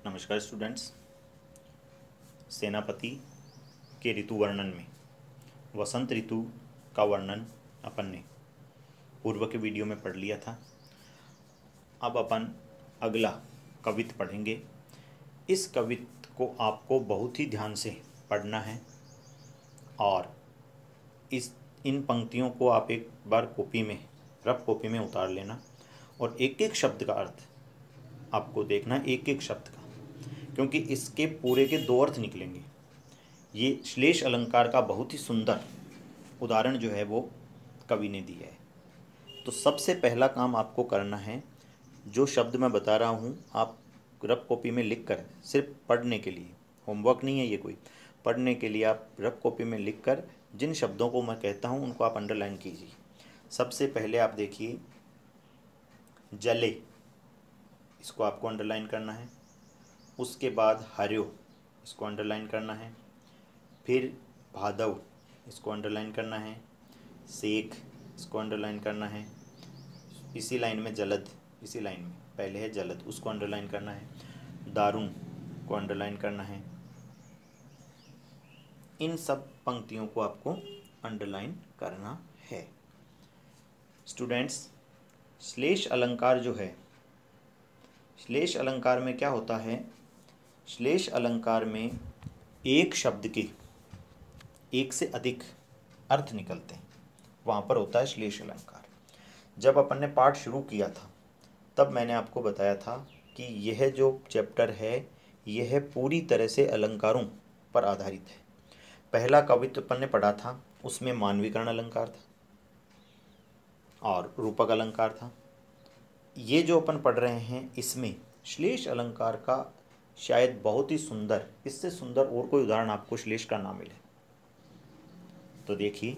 नमस्कार स्टूडेंट्स। सेनापति के ऋतु वर्णन में वसंत ऋतु का वर्णन अपन ने पूर्व के वीडियो में पढ़ लिया था। अब अपन अगला कवित पढ़ेंगे। इस कवित को आपको बहुत ही ध्यान से पढ़ना है और इन पंक्तियों को आप एक बार रफ कॉपी में उतार लेना और एक एक शब्द का अर्थ आपको देखना, एक एक शब्द का, क्योंकि इसके पूरे के दो अर्थ निकलेंगे। ये श्लेष अलंकार का बहुत ही सुंदर उदाहरण जो है वो कवि ने दिया है। तो सबसे पहला काम आपको करना है, जो शब्द मैं बता रहा हूँ आप रफ कॉपी में लिख कर, सिर्फ पढ़ने के लिए, होमवर्क नहीं है ये कोई, पढ़ने के लिए आप रफ कॉपी में लिख कर जिन शब्दों को मैं कहता हूँ उनको आप अंडरलाइन कीजिए। सबसे पहले आप देखिए जले, इसको आपको अंडरलाइन करना है। उसके बाद हर्यो, इसको अंडरलाइन करना है। फिर भादव, इसको अंडरलाइन करना है। सेख, इसको अंडरलाइन करना है। इसी लाइन में जलद, इसी लाइन में पहले है जलद, उसको अंडरलाइन करना है। दारुण को अंडरलाइन करना है। इन सब पंक्तियों को आपको अंडरलाइन करना है। स्टूडेंट्स, श्लेष अलंकार जो है, श्लेष अलंकार में क्या होता है? श्लेष अलंकार में एक शब्द के एक से अधिक अर्थ निकलते हैं, वहाँ पर होता है श्लेष अलंकार। जब अपन ने पाठ शुरू किया था तब मैंने आपको बताया था कि यह जो चैप्टर है यह पूरी तरह से अलंकारों पर आधारित है। पहला कवित्व अपन ने पढ़ा था, उसमें मानवीकरण अलंकार था और रूपक अलंकार था। ये जो अपन पढ़ रहे हैं इसमें श्लेष अलंकार का शायद बहुत ही सुंदर, इससे सुंदर और कोई उदाहरण आपको श्लेष का ना मिले। तो देखिए,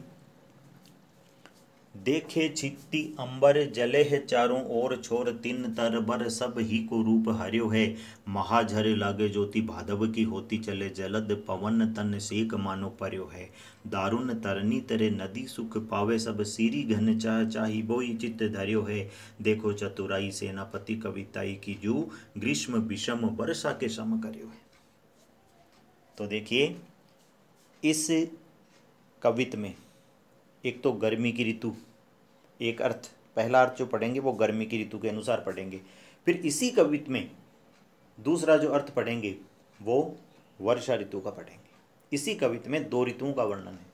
देखे छिट्टी अंबर जले है चारों ओर, छोर तीन तरबर सब ही को रूप हर्यो है। महाझर लागे ज्योति भादव की होती चले, जलद पवन तन सेक मानो पर्यो है। दारुण तरनी तरे नदी सुख पावे, सब सीरी घन चाह चाही बोई चित्त धर्यो है। देखो चतुराई सेनापति कविताई की जू, ग्रीष्म विषम वर्षा के सम कर्यो है। तो देखिए, इस कवित में एक तो गर्मी की ऋतु, एक अर्थ, पहला अर्थ जो पढ़ेंगे वो गर्मी की ऋतु के अनुसार पढ़ेंगे। फिर इसी कवित में दूसरा जो अर्थ पढ़ेंगे वो वर्षा ऋतु का पढ़ेंगे। इसी कवित में दो ऋतुओं का वर्णन है,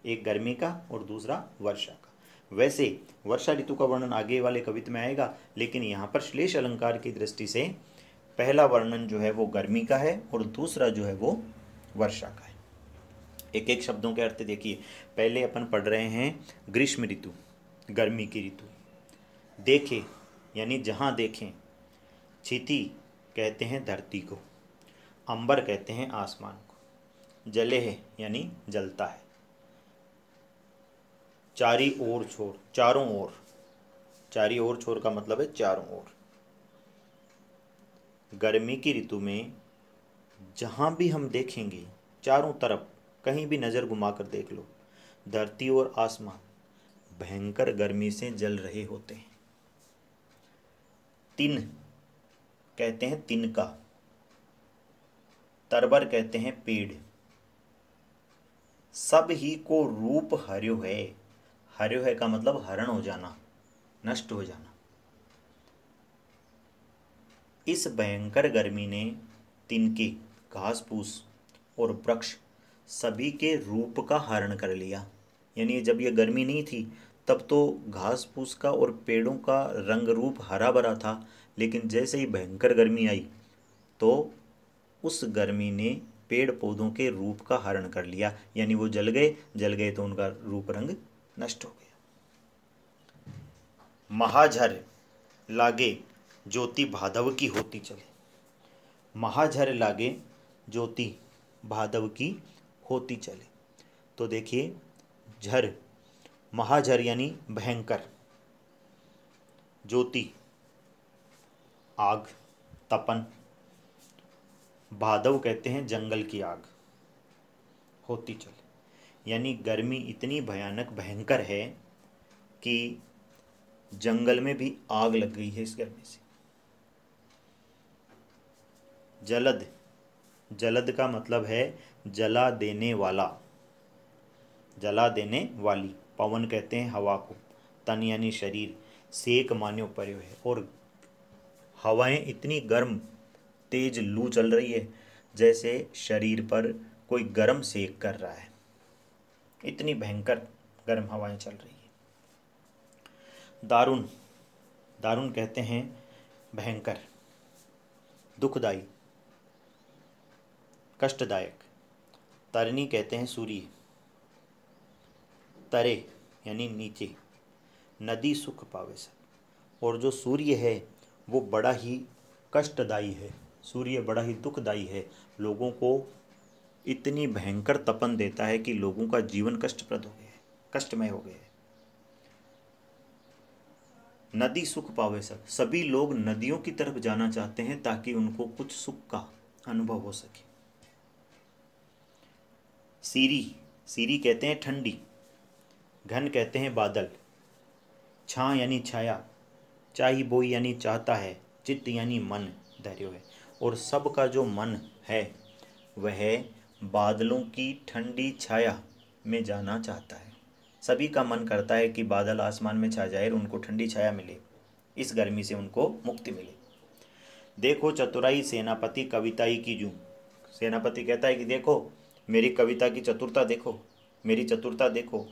एक गर्मी का और दूसरा वर्षा का। वैसे वर्षा ऋतु का वर्णन आगे वाले कवित में आएगा, लेकिन यहाँ पर श्लेष अलंकार की दृष्टि से पहला वर्णन जो है वो गर्मी का है और दूसरा जो है वो वर्षा का है। एक एक शब्दों के अर्थ देखिए। पहले अपन पढ़ रहे हैं ग्रीष्म ऋतु, गर्मी की ऋतु। देखे यानी जहाँ देखें, क्षिति कहते हैं धरती को, अंबर कहते हैं आसमान को, जले है यानी जलता है, चारी ओर छोर, चारों ओर, चारी ओर छोर का मतलब है चारों ओर। गर्मी की ऋतु में जहाँ भी हम देखेंगे, चारों तरफ कहीं भी नज़र घुमाकर देख लो, धरती और आसमान भयंकर गर्मी से जल रहे होते हैं। तिन कहते हैं तिनका, तरबर कहते हैं पेड़। सब ही को रूप हर्यो है, हर्यो है का मतलब हरण हो जाना, नष्ट हो जाना। इस भयंकर गर्मी ने तिनके, घास फूस और वृक्ष सभी के रूप का हरण कर लिया। यानी जब ये गर्मी नहीं थी तब तो घास फूस का और पेड़ों का रंग रूप हरा भरा था, लेकिन जैसे ही भयंकर गर्मी आई तो उस गर्मी ने पेड़ पौधों के रूप का हरण कर लिया, यानी वो जल गए तो उनका रूप रंग नष्ट हो गया। महाझर लागे ज्योति भादव की होती चले, महाझर लागे ज्योति भादव की होती चले। तो देखिए, झर, महाझर यानी भयंकर, ज्योति आग, तपन, भादव कहते हैं जंगल की आग, होती चले यानी गर्मी इतनी भयानक भयंकर है कि जंगल में भी आग लग गई है इस गर्मी से। जलद, जलद का मतलब है जला देने वाला, जला देने वाली। पवन कहते हैं हवा को। तन यानी शरीर। सेक मान्यो पर्यो है। और हवाएं इतनी गर्म तेज लू चल रही है जैसे शरीर पर कोई गर्म सेक कर रहा है, इतनी भयंकर गर्म हवाएं चल रही है। दारुण, दारुण कहते हैं भयंकर, दुखदाई, कष्टदायक। तरनी कहते हैं सूर्य, तरे यानी नीचे। नदी सुख पावे सब। और जो सूर्य है वो बड़ा ही कष्टदायी है, सूर्य बड़ा ही दुखदायी है, लोगों को इतनी भयंकर तपन देता है कि लोगों का जीवन कष्टप्रद हो गया है, कष्टमय हो गया है। नदी सुख पावे सब, सभी लोग नदियों की तरफ जाना चाहते हैं ताकि उनको कुछ सुख का अनुभव हो सके। सीरी, सीरी कहते हैं ठंडी। घन कहते हैं बादल। छां यानी छाया। चाही बोई यानी चाहता है। चित्त यानी मन धैर्य है। और सबका जो मन है वह बादलों की ठंडी छाया में जाना चाहता है। सभी का मन करता है कि बादल आसमान में छा जाए और उनको ठंडी छाया मिले, इस गर्मी से उनको मुक्ति मिले। देखो चतुराई सेनापति कविताई की जूं। सेनापति कहता है कि देखो मेरी कविता की चतुरता देखो, मेरी चतुरता देखो।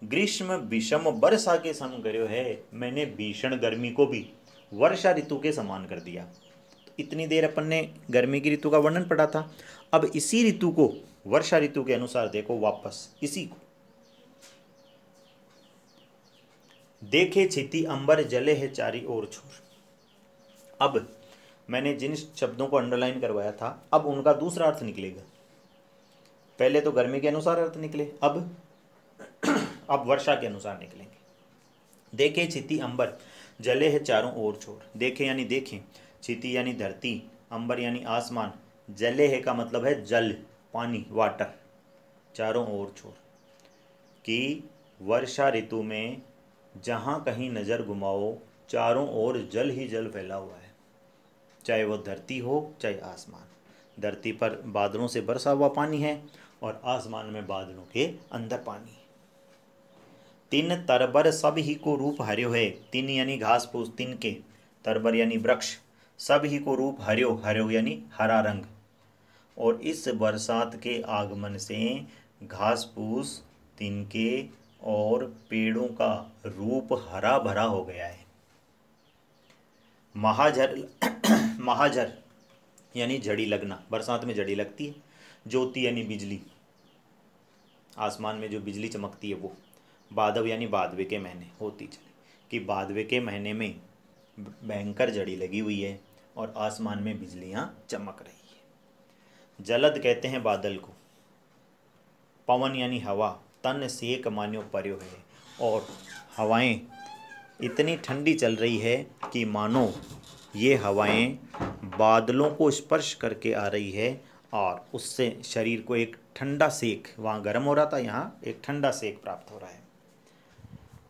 ग्रीष्म विषम वर्षा के सम गर्यो है, मैंने भीषण गर्मी को भी वर्षा ऋतु के समान कर दिया। तो इतनी देर अपन ने गर्मी की ऋतु का वर्णन पढ़ा था, अब इसी ऋतु को वर्षा ऋतु के अनुसार देखो वापस इसी को। देखे छिति अंबर जले है चारी ओर छोर। अब मैंने जिन शब्दों को अंडरलाइन करवाया था अब उनका दूसरा अर्थ निकलेगा। पहले तो गर्मी के अनुसार अर्थ निकले, अब वर्षा के अनुसार निकलेंगे। देखे छिति अंबर जले है चारों ओर छोर। देखे यानी देखें, छिति यानी धरती, अंबर यानी आसमान, जले है का मतलब है जल, पानी, वाटर, चारों ओर छोर। कि वर्षा ऋतु में जहाँ कहीं नज़र घुमाओ चारों ओर जल ही जल फैला हुआ है, चाहे वो धरती हो चाहे आसमान। धरती पर बादलों से बरसा हुआ पानी है और आसमान में बादलों के अंदर पानी है। तिन तरबर सब ही को रूप हर्यो है। तिन यानी घास फूस, तिन के, तरबर यानी वृक्ष, सब ही को रूप हर्यो, हर्यो यानी हरा रंग। और इस बरसात के आगमन से घास फूस, तिनके और पेड़ों का रूप हरा भरा हो गया है। महाझर, महाझर यानी झड़ी लगना, बरसात में झड़ी लगती है। ज्योति यानी बिजली, आसमान में जो बिजली चमकती है वो। बादव यानी बादवे के महीने, होती चले कि बादवे के महीने में भयंकर झड़ी लगी हुई है और आसमान में बिजलियां चमक रही है। जलद कहते हैं बादल को। पवन यानी हवा, तन सेक मान्यो पर्यो है। और हवाएं इतनी ठंडी चल रही है कि मानो ये हवाएं बादलों को स्पर्श करके आ रही है और उससे शरीर को एक ठंडा सेक, वहाँ गर्म हो रहा था यहाँ एक ठंडा सेक प्राप्त हो रहा है।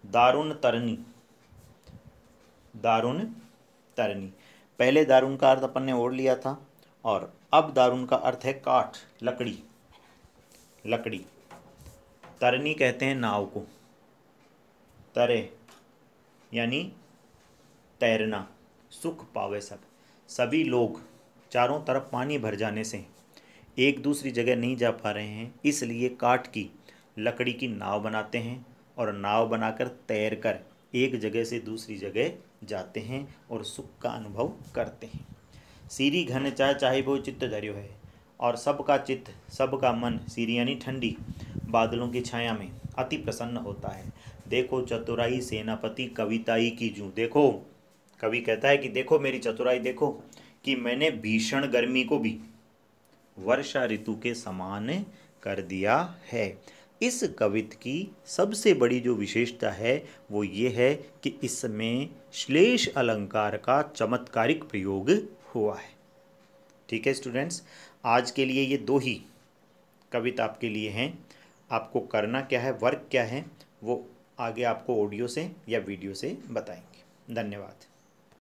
दारुण तरनी, दारुण तरनी। पहले दारुण का अर्थ अपन ने ओढ़ लिया था और अब दारुण का अर्थ है काठ, लकड़ी, लकड़ी। तरनी कहते हैं नाव को। तरे यानी तैरना। सुख पावे सब, सभी लोग चारों तरफ पानी भर जाने से एक दूसरी जगह नहीं जा पा रहे हैं, इसलिए काठ की, लकड़ी की नाव बनाते हैं और नाव बनाकर तैर कर एक जगह से दूसरी जगह जाते हैं और सुख का अनुभव करते हैं। सीरी घन चाहे चाहे वो चित्त धर्यो है। और सबका चित्त, सबका मन, सीरी यानी ठंडी, बादलों की छाया में अति प्रसन्न होता है। देखो चतुराई सेनापति कविताई की जूं। देखो, कवि कहता है कि देखो मेरी चतुराई देखो कि मैंने भीषण गर्मी को भी वर्षा ऋतु के समान कर दिया है। इस कविता की सबसे बड़ी जो विशेषता है वो ये है कि इसमें श्लेष अलंकार का चमत्कारिक प्रयोग हुआ है। ठीक है स्टूडेंट्स, आज के लिए ये दो ही कविता आपके लिए हैं। आपको करना क्या है, वर्क क्या है, वो आगे आपको ऑडियो से या वीडियो से बताएंगे। धन्यवाद।